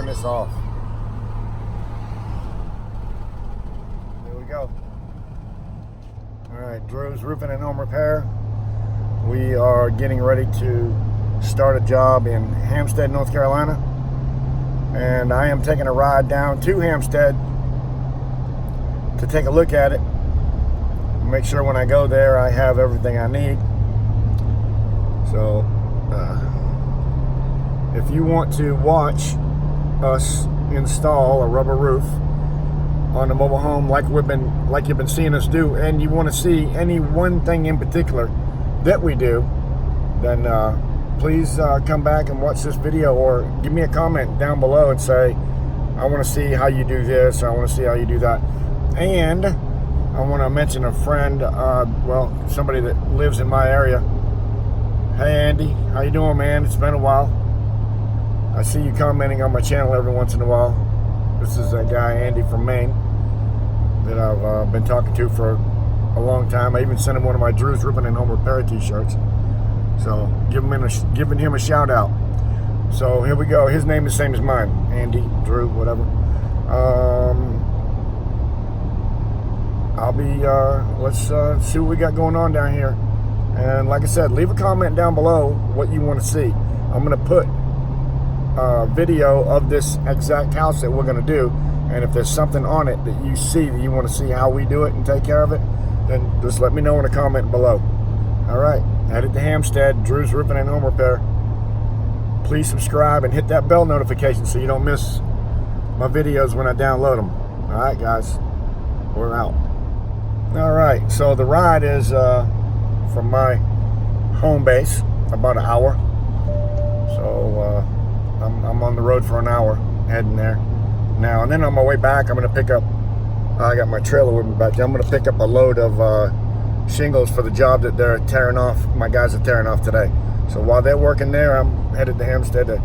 this off. There we go. All right, Drew's Roofing and Home Repair. We are getting ready to start a job in Hampstead, North Carolina. And I am taking a ride down to Hampstead to take a look at it. Make sure when I go there I have everything I need. So if you want to watch us install a rubber roof on a mobile home like you've been seeing us do, and you want to see any one thing in particular that we do, then please come back and watch this video, or give me a comment down below and say, I want to see how you do this, or I want to see how you do that. And I want to mention a friend, well, somebody that lives in my area. Hey Andy, how you doing, man? It's been a while. I see you commenting on my channel every once in a while. This is a guy, Andy from Maine, that I've been talking to for a long time. I even sent him one of my Drew's Roofing and Home Repair t-shirts. So giving him a shout out. So here we go. His name is the same as mine, Andy, Drew, whatever. Let's see what we got going on down here. And like I said, leave a comment down below what you want to see. I'm going to put a video of this exact house that we're going to do. And if there's something on it that you see that you want to see how we do it and take care of it, then just let me know in a comment below. All right, headed to Hampstead, Drew's Roofing and Home Repair. Please subscribe and hit that bell notification so you don't miss my videos when I download them. All right, guys, we're out. All right, so the ride is from my home base, about an hour. So I'm on the road for an hour, heading there now. And then on my way back, I'm going to pick up, I got my trailer with me back there. I'm going to pick up a load of shingles for the job that they're tearing off, my guys are tearing off today. So while they're working there, I'm headed to Hampstead to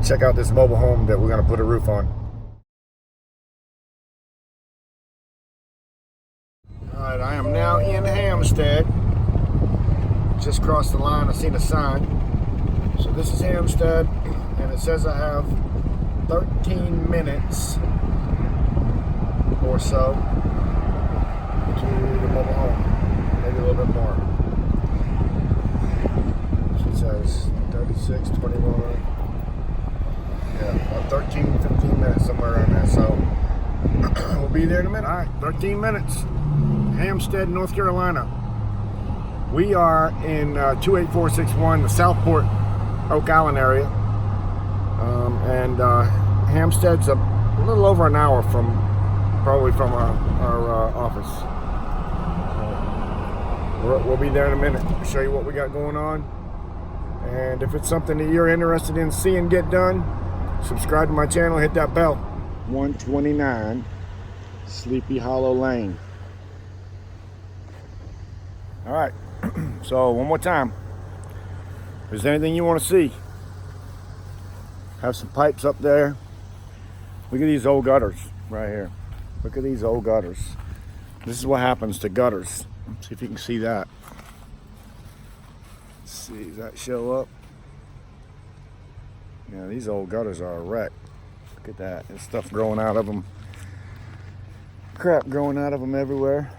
check out this mobile home that we're going to put a roof on. All right, I am now in Hampstead. Just crossed the line, I seen a sign. So this is Hampstead, and it says I have 13 minutes or so to the mobile home. Maybe a little bit more. She says 36, 21. Yeah, about 13, 15 minutes, somewhere around there. So we'll be there in a minute. All right, 13 minutes. Hampstead, North Carolina. We are in 28461, the Southport, Oak Island area. And Hampstead's a little over an hour probably from our office. We'll be there in a minute to show you what we got going on. And if it's something that you're interested in seeing get done, subscribe to my channel, hit that bell. 129 Sleepy Hollow Lane. All right, so one more time. If there's anything you want to see, have some pipes up there. Look at these old gutters right here. Look at these old gutters. This is what happens to gutters. Let's see if you can see that. Let's see, does that show up? Yeah, these old gutters are a wreck. Look at that. There's stuff growing out of them. Crap growing out of them everywhere.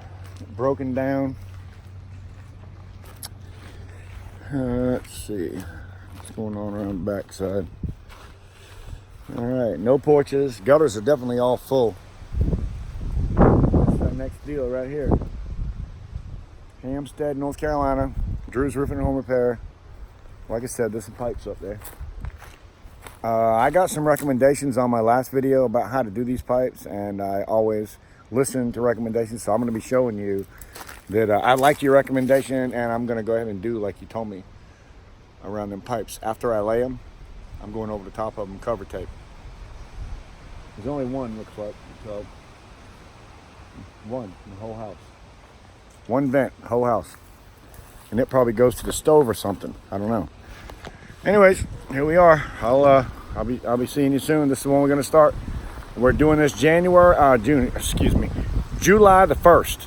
Broken down. Let's see what's going on around the backside. All right, no porches. Gutters are definitely all full. That's our next deal right here. Hampstead, North Carolina. Drew's Roofing and Home Repair. Like I said, there's some pipes up there. I got some recommendations on my last video about how to do these pipes, and I always listen to recommendations, so I'm going to be showing you that I like your recommendation, and I'm going to go ahead and do like you told me around them pipes. After I lay them, I'm going over the top of them, cover tape. There's only one, looks like, so one in the whole house. One vent, whole house. And it probably goes to the stove or something. I don't know. Anyways, here we are. I'll be seeing you soon. This is when we're going to start. We're doing this July the 1st.